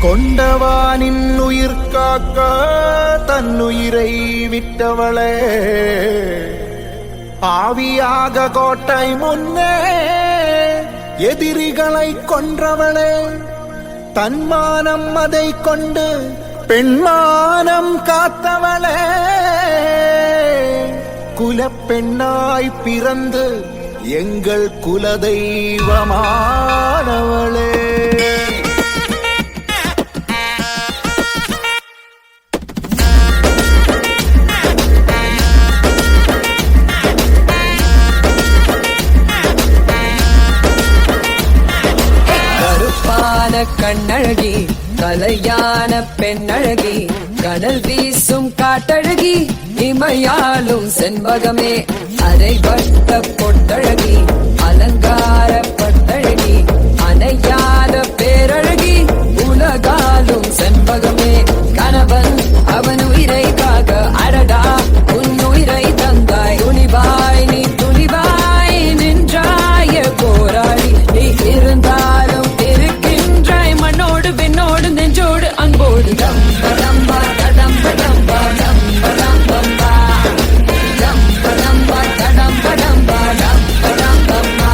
கொண்டவானின் உயிர் காக்க தன்னுயிரை விட்டவளே, ஆவியாக கோட்டை முன்னே எதிரிகளை கொன்றவளே, தன்மானம் அதை கொண்டு பெண்மானம் காத்தவளே, குலப்பெண்ணாய் பிறந்து எங்கள் குலதெய்வமானவளே. கண்ணழகி கலையான பெண்ணழகி, கடல் வீசும் காட்டழகி, இமையாலும் செண்பகமே, அரைவட்ட பொட்டழகி, அலங்கார பட்டழகி, அணையாத பேரழகி, உலகாலும் செண்பகமே, கணவன் அவன் உயிரை காக்க அடடா உன் உயிரை தந்தாய், துணிவாய் நீ துணிவாய் நின்றாய போராடி, நீ இருந்தாலும் மண்ணோடு விண்ணோடு நெஞ்சோடு அன்போடு டம்படம்பா டம்படம்பா டம்படம்பா டம்படம்பா டம்படம்பா டம்படம்பா.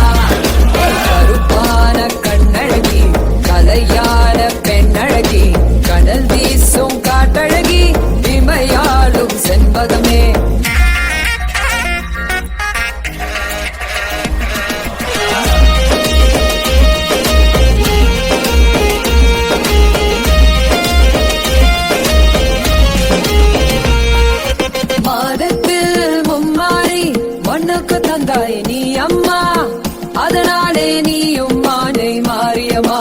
கருப்பான கண்ணழகி கலையான பெண்ணழகி, கடல் வீசும் காட்டழகி, இமையாளும் செண்பகமே. நீ அம்மா, அதனாலே நீயும் மானை மாறியம்மா,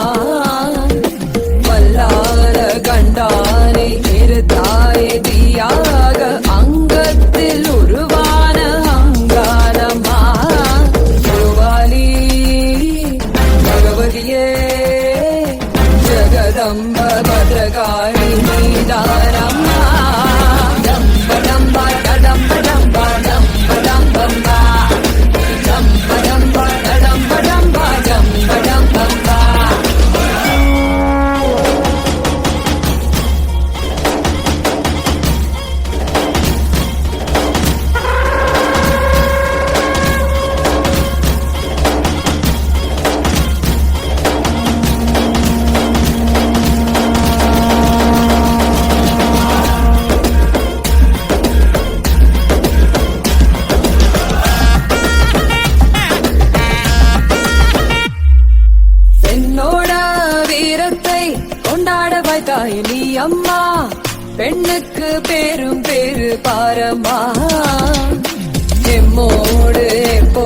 வல்லார கண்டானை இருத்தாயே தீயாக, அங்கத்தில் உருவான அங்கானம்மா, குருவாலி பகவதியே ஜகதம்ப பத்ரகாளி நீதானம்மா, டம்படம்பா டம்படம்பா டம்படம்பா தாய் நீ அம்மா, பெண்ணுக்கு பேரும் பேரு பாரம்மா, எம்மோடு எப்போ